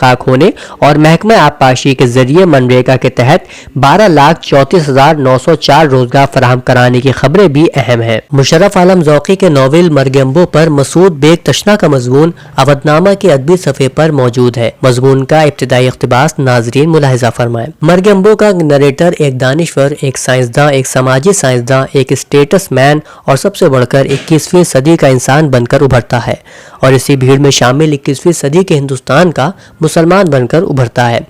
خاک ہونے اور محکمہ آبپاشی کے ذریعے منریگا کے تحت 12,34,904 روزگار فراہم کرانے کی خبریں بھی اہم ہیں۔ مشرف عالم ذوقی کے ناول مرگ امبو پر مسعود بیگ تشنا کا مضمون اودھ نامہ کے ادبی صفحے پر موجود ہے۔ مضمون کا ابتدائی اقتباس ناظرین ملاحظہ فرمائیں۔ مرگ امبو کا نریٹر ایک دانشور، ایک سائنسداں، ایک سماجی سائنسداں، ایک اسٹیٹس مین اور سب سے بڑھ کر 21ویں صدی کا انسان بن کر ابھرتا ہے، اور اسی بھیڑ میں شامل 21ویں صدی کے ہندوستان کا مسلمان بن کر ابھرتا ہے۔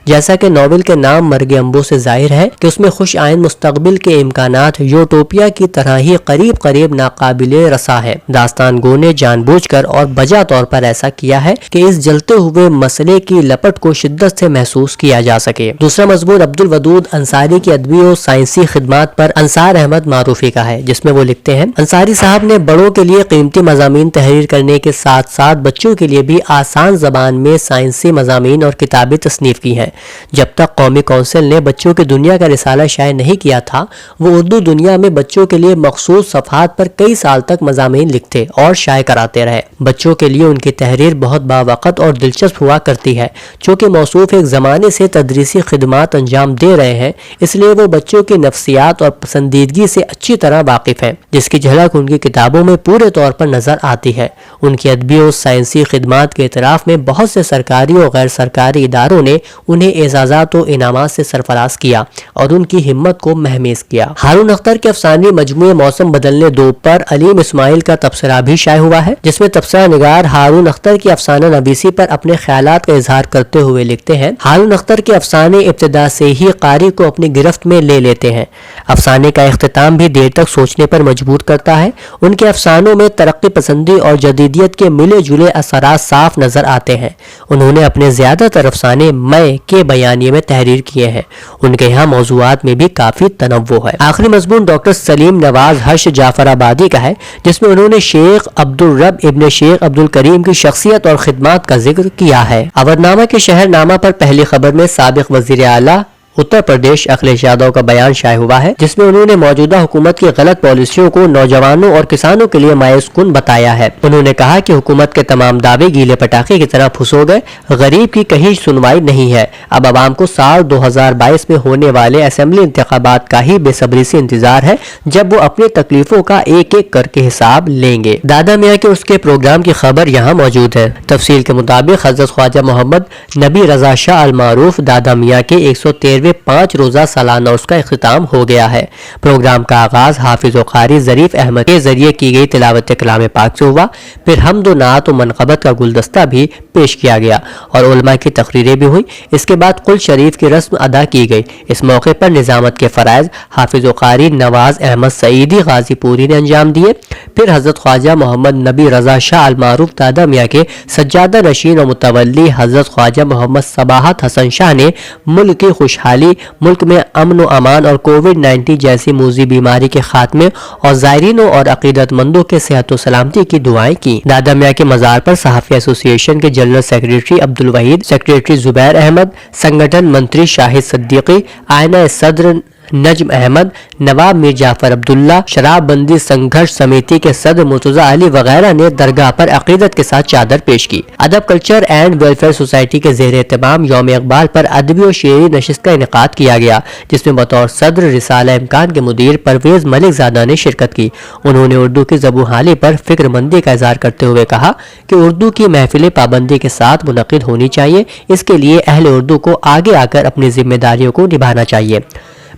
جیسا کہ ناول کے نام مرگ امبو سے ظاہر ہے کہ اس میں خوش آئند مستقبل کے امکانات یوٹوپیا کی طرح ہی قریب قریب ناقابل رسا ہے۔ داستان گو نے جان بوجھ کر اور بجا طور پر ایسا کیا ہے کہ اس جلتے ہوئے مسئلے کی لپٹ کو شدت سے محسوس کیا جا سکے۔ دوسرا مضمون عبد الودود انصاری کی ادبی و سائنسی خدمات پر انصار احمد معروفی کا ہے، جس میں وہ لکھتے ہیں: انصاری صاحب نے بڑوں کے لیے قیمتی مضامین تحریر کرنے کے ساتھ ساتھ بچوں کے لیے بھی آسان زبان میں سائنسی مضامین اور کتابیں تصنیف کی ہیں۔ جب تک قومی کونسل نے بچوں کی دنیا کا رسالہ شائع نہیں کیا تھا، وہ اردو دنیا میں بچوں کے لیے مخصوص صفحات پر کئی سال تک مضامین لکھتے اور شائع کراتے رہے۔ بچوں کے لیے ان کی تحریر بہت باوقت اور دلچسپ ہوا کرتی ہے۔ چونکہ موصوف ایک زمانے سے تدریسی خدمات انجام دے رہے ہیں، اس لیے وہ بچوں کی نفسیات اور پسندیدگی سے اچھی طرح واقف ہیں، جس کی جھلک ان کی کتابوں میں پورے طور پر نظر آتی ہے۔ ان کی ادبی اور سائنسی خدمات کے اعتراف میں بہت سے سرکاری اور غیر سرکاری اداروں نے انہیں اعزازات و انعامات سے سرفراز کیا اور ان کی ہمت کو مہمیز کیا۔ ہارون اختر کے افسانوی مجموعے موسم بدلنے دو پر علیم اسماعیل کا تبصرہ بھی شائع ہوا ہے، جس میں تبصرہ نگار ہارون اختر کی افسانہ نویسی پر اپنے خیالات کا اظہار کرتے ہوئے لکھتے ہیں: ہارون اختر کے افسانے ابتدا سے ہی قاری کو اپنی گرفت میں لے لیتے ہیں۔ افسانے کا اختتام بھی دیر تک سوچنے پر مجبور کرتا ہے۔ ان کے افسانوں میں ترقی پسندی اور جدیدیت کے ملے جلے اثرات صاف نظر آتے ہیں۔ انہوں نے اپنے زیادہ تر افسانے میں کے بیانیے میں تحریر کیے ہیں۔ ان کے یہاں موضوعات میں بھی کافی تنوع ہے۔ آخری مضمون ڈاکٹر سلیم نواز ہرش جعفر آبادی کا ہے، جس میں انہوں نے شیخ عبدالرب ابن شیخ عبدالکریم کی شخصیت اور خدمات کا ذکر کیا ہے۔ اودھ نامہ کے شہر نامہ پر پہلی خبر میں سابق وزیر اعلیٰ اتر پردیش اکھلیش یادو کا بیان شائع ہوا ہے، جس میں انہوں نے موجودہ حکومت کی غلط پالیسیوں کو نوجوانوں اور کسانوں کے لیے مایوس کن بتایا ہے۔ انہوں نے کہا کہ حکومت کے تمام دعوے گیلے پٹاخے کی طرح پھنسو گئے، غریب کی کہیں سنوائی نہیں ہے۔ اب عوام کو سال 2022 میں ہونے والے اسمبلی انتخابات کا ہی بے صبری سے انتظار ہے، جب وہ اپنی تکلیفوں کا ایک ایک کر کے حساب لیں گے۔ دادا میاں کے اس کے پروگرام کی خبر یہاں موجود ہے۔ تفصیل کے مطابق حضرت خواجہ محمد نبی رضا شاہ المعروف دادا میاں کے 113 5 روزہ سالانہ اس کا اختتام ہو گیا ہے۔ پروگرام کا آغاز حافظ و قاری ظریف احمد کے ذریعے کی گئی تلاوت کلام پاک سے ہوا، پھر حمد و نعت و منقبت کا گلدستہ بھی پیش کیا گیا اور علماء کی تقریریں بھی ہوئی۔ اس کے بعد قل شریف کی رسم ادا کی گئی۔ اس موقع پر نظامت کے فرائض حافظ و قاری نواز احمد سعیدی غازی پوری نے انجام دیے۔ پھر حضرت خواجہ محمد نبی رضا شاہ المعروف دادا میاں کے سجادہ نشین و متولی حضرت خواجہ محمد صباحت حسن شاہ نے ملک کی خوشحالی، ملک میں امن و امان اور کووڈ-19 جیسی موذی بیماری کے خاتمے اور زائرینوں اور عقیدت مندوں کے صحت و سلامتی کی دعائیں کی۔ دادا میاں کے مزار پر صحافی ایسوسی ایشن کے جنرل سیکریٹری عبدالوحید، سیکریٹری زبیر احمد، سنگٹھن منتری شاہد صدیقی، آئینہ صدر نجم احمد، نواب میر جعفر عبداللہ، شراب بندی سنگھرش سمیتی کے صدر مرتضی علی وغیرہ نے درگاہ پر عقیدت کے ساتھ چادر پیش کی۔ ادب کلچر اینڈ ویلفیئر سوسائٹی کے زیر اہتمام یوم اقبال پر ادبی و شعری نشست کا انعقاد کیا گیا، جس میں بطور صدر رسالہ امکان کے مدیر پرویز ملک زادہ نے شرکت کی۔ انہوں نے اردو کی زبوں حالی پر فکر مندی کا اظہار کرتے ہوئے کہا کہ اردو کی محفلیں پابندی کے ساتھ منعقد ہونی چاہیے، اس کے لیے اہل اردو کو آگے آ کر اپنی ذمہ داریوں کو نبھانا چاہیے۔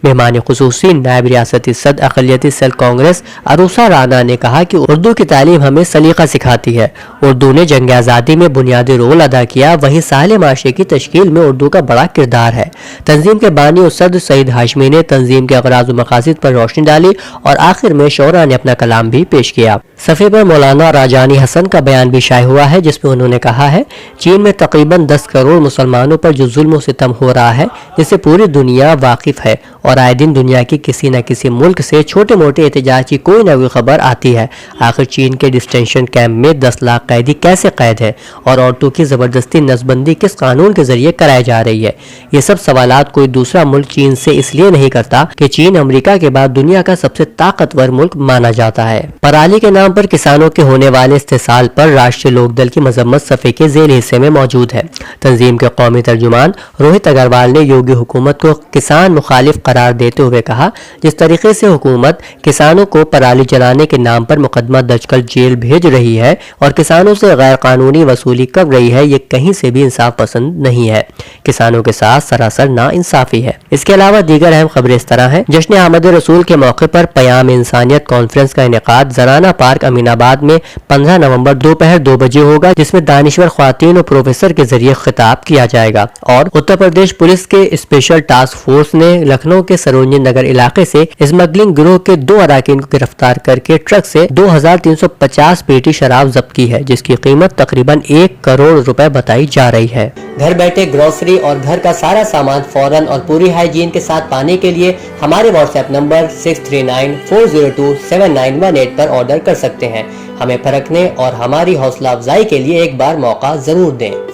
مہمان خصوصی نائب ریاستی صدر اقلیتی سیل کانگریس عروسہ رانا نے کہا کہ اردو کی تعلیم ہمیں سلیقہ سکھاتی ہے۔ اردو نے جنگ آزادی میں بنیادی رول ادا کیا، وہیں صالح معاشرے کی تشکیل میں اردو کا بڑا کردار ہے۔ تنظیم کے بانی و صدر سعید ہاشمی نے تنظیم کے اغراض و مقاصد پر روشنی ڈالی اور آخر میں شعراء نے اپنا کلام بھی پیش کیا۔ صفحے پر مولانا راجانی حسن کا بیان بھی شائع ہوا ہے، جس میں انہوں نے کہا ہے: چین میں تقریباً 10 کروڑ مسلمانوں پر جو ظلم و ستم ہو رہا ہے، جس سے پوری دنیا واقف ہے، اور آئے دن دنیا کی کسی نہ کسی ملک سے چھوٹے موٹے احتجاج کی کوئی نہ کوئی خبر آتی ہے۔ آخر چین کے ڈسٹینشن کیمپ میں 10 لاکھ قیدی کیسے قید ہے اور عورتوں کی زبردستی نسل بندی کس قانون کے ذریعے کرائی جا رہی ہے؟ یہ سب سوالات کوئی دوسرا ملک چین سے اس لیے نہیں کرتا کہ چین امریکہ کے بعد دنیا کا سب سے طاقتور ملک مانا جاتا ہے۔ پرالی کے نام پر کسانوں کے ہونے والے استحصال پر راشٹریہ لوک دل کی مذمت صفحے کے ذیلی حصے میں موجود ہے۔ تنظیم کے قومی ترجمان روہت اگروال نے یوگی حکومت کو کسان مخالف قرار دیتے ہوئے کہا، جس طریقے سے حکومت کسانوں کو پرالی جلانے کے نام پر مقدمہ درج کر جیل بھیج رہی ہے اور کسانوں سے غیر قانونی وصولی کر رہی ہے، یہ کہیں سے بھی انصاف پسند نہیں ہے، کسانوں کے ساتھ سراسر نا انصافی ہے۔ اس کے علاوہ دیگر اہم خبریں اس طرح ہیں۔ جشن آمد رسول کے موقع پر پیام انسانیت کانفرنس کا انعقاد زنانہ پارک امین آباد میں 15 نومبر دوپہر 2 بجے ہوگا، جس میں دانشور خواتین اور پروفیسر کے ذریعے خطاب کیا جائے گا۔ اور اتر پردیش پولیس کے اسپیشل ٹاسک فورس نے لکھنؤ کے سروجنی نگر علاقے سے اسمگلنگ گروہ کے 2 اراکین کو گرفتار کر کے ٹرک سے 2350 پیٹی شراب ضبط کی ہے، جس کی قیمت تقریباً 1 کروڑ روپے بتائی جا رہی ہے۔ گھر بیٹھے گروسری اور گھر کا سارا سامان فوراً اور پوری ہائیجین کے ساتھ پانے کے لیے ہمارے واٹس ایپ نمبر 6394027918 پر آرڈر کر سکتے ہیں۔ ہمیں پرکھنے اور ہماری حوصلہ افزائی کے لیے ایک بار موقع ضرور دیں۔